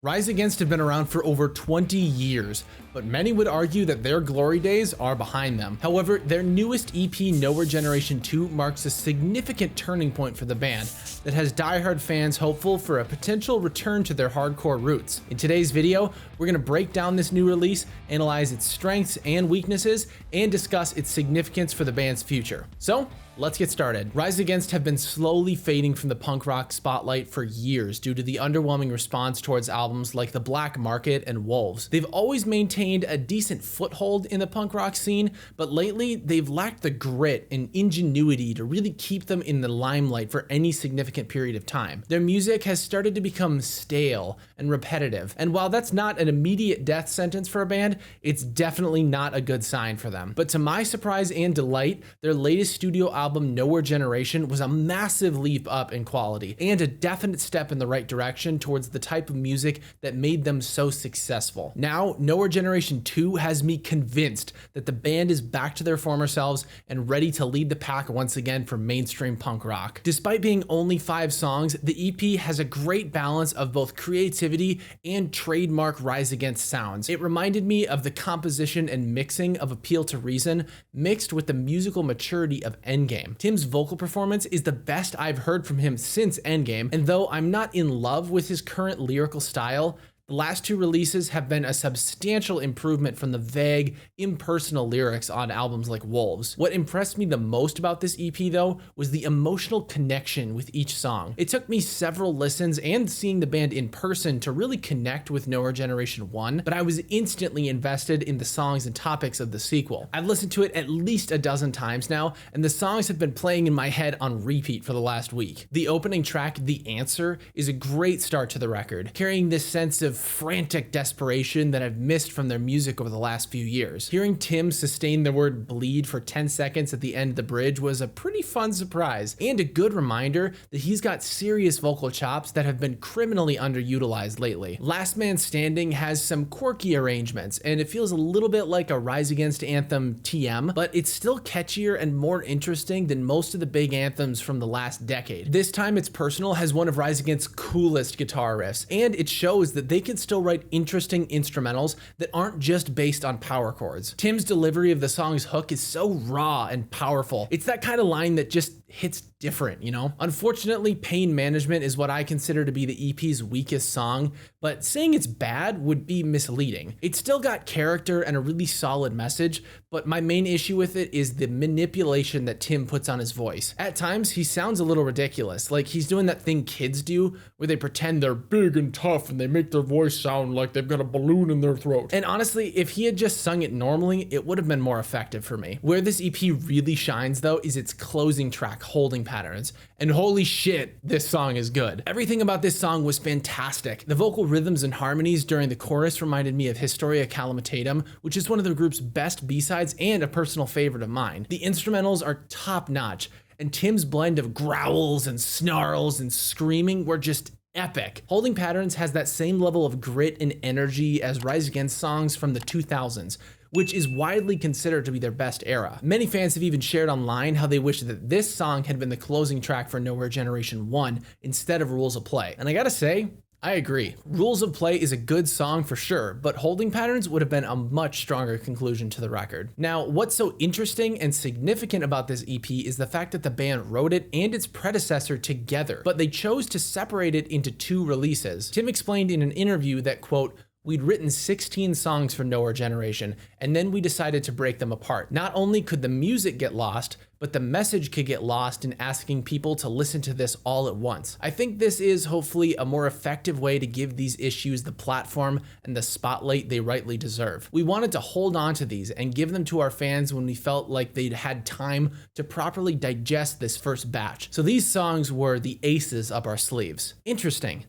Rise Against have been around for over 20 years, but many would argue that their glory days are behind them. However, their newest EP, Nowhere Generation 2, marks a significant turning point for the band that has diehard fans hopeful for a potential return to their hardcore roots. In today's video, we're going to break down this new release, analyze its strengths and weaknesses, and discuss its significance for the band's future. So, let's get started. Rise Against have been slowly fading from the punk rock spotlight for years due to the underwhelming response towards albums like The Black Market and Wolves. They've always maintained a decent foothold in the punk rock scene, but lately they've lacked the grit and ingenuity to really keep them in the limelight for any significant period of time. Their music has started to become stale and repetitive, and while that's not an immediate death sentence for a band, it's definitely not a good sign for them. But to my surprise and delight, their latest studio album Nowhere Generation was a massive leap up in quality and a definite step in the right direction towards the type of music that made them so successful. Now, Nowhere Generation 2 has me convinced that the band is back to their former selves and ready to lead the pack once again for mainstream punk rock. Despite being only 5 songs, the EP has a great balance of both creativity and trademark Rise Against sounds. It reminded me of the composition and mixing of Appeal to Reason mixed with the musical maturity of Endgame. Tim's vocal performance is the best I've heard from him since Endgame, and though I'm not in love with his current lyrical style, the last 2 releases have been a substantial improvement from the vague, impersonal lyrics on albums like Wolves. What impressed me the most about this EP though was the emotional connection with each song. It took me several listens and seeing the band in person to really connect with Nowhere Generation 1, but I was instantly invested in the songs and topics of the sequel. I've listened to it at least a dozen times now, and the songs have been playing in my head on repeat for the last week. The opening track, The Answer, is a great start to the record, carrying this sense of frantic desperation that I've missed from their music over the last few years. Hearing Tim sustain the word bleed for 10 seconds at the end of the bridge was a pretty fun surprise, and a good reminder that he's got serious vocal chops that have been criminally underutilized lately. Last Man Standing has some quirky arrangements, and it feels a little bit like a Rise Against anthem TM, but it's still catchier and more interesting than most of the big anthems from the last decade. This time It's Personal has one of Rise Against's coolest guitar riffs, and it shows that they can still write interesting instrumentals that aren't just based on power chords. Tim's delivery of the song's hook is so raw and powerful. It's that kind of line that just hits different, you know? Unfortunately, Pain Management is what I consider to be the EP's weakest song, but saying it's bad would be misleading. It's still got character and a really solid message, but my main issue with it is the manipulation that Tim puts on his voice. At times, he sounds a little ridiculous, like he's doing that thing kids do, where they pretend they're big and tough and they make their voice sound like they've got a balloon in their throat. And honestly, if he had just sung it normally, it would have been more effective for me. Where this EP really shines though is its closing track, Holding Patterns, and holy shit, this song is good. Everything about this song was fantastic. The vocal rhythms and harmonies during the chorus reminded me of Historia Calamitatum, which is one of the group's best B-sides and a personal favorite of mine. The instrumentals are top notch, and Tim's blend of growls and snarls and screaming were just epic. Holding Patterns has that same level of grit and energy as Rise Against songs from the 2000s, which is widely considered to be their best era. Many fans have even shared online how they wish that this song had been the closing track for Nowhere Generation 1 instead of Rules of Play. And I gotta say, I agree. Rules of Play is a good song for sure, but Holding Patterns would have been a much stronger conclusion to the record. Now, what's so interesting and significant about this EP is the fact that the band wrote it and its predecessor together, but they chose to separate it into 2 releases. Tim explained in an interview that, quote, "We'd written 16 songs for Nowhere Generation, and then we decided to break them apart. Not only could the music get lost, but the message could get lost in asking people to listen to this all at once. I think this is hopefully a more effective way to give these issues the platform and the spotlight they rightly deserve. We wanted to hold on to these and give them to our fans when we felt like they'd had time to properly digest this first batch. So these songs were the aces up our sleeves." Interesting.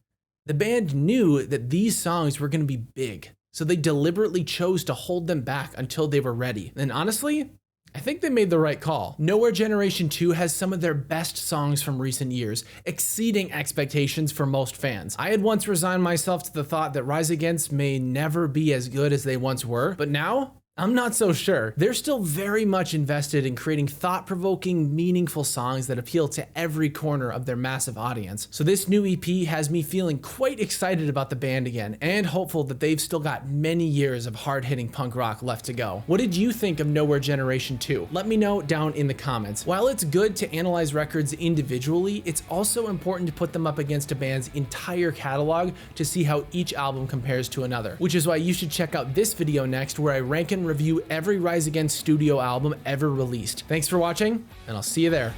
The band knew that these songs were going to be big, so they deliberately chose to hold them back until they were ready. And honestly, I think they made the right call. Nowhere Generation 2 has some of their best songs from recent years, exceeding expectations for most fans. I had once resigned myself to the thought that Rise Against may never be as good as they once were, but now I'm not so sure. They're still very much invested in creating thought-provoking, meaningful songs that appeal to every corner of their massive audience. So this new EP has me feeling quite excited about the band again, and hopeful that they've still got many years of hard-hitting punk rock left to go. What did you think of Nowhere Generation 2? Let me know down in the comments. While it's good to analyze records individually, it's also important to put them up against a band's entire catalog to see how each album compares to another, which is why you should check out this video next, where I rank and review every Rise Against studio album ever released. Thanks for watching, and I'll see you there.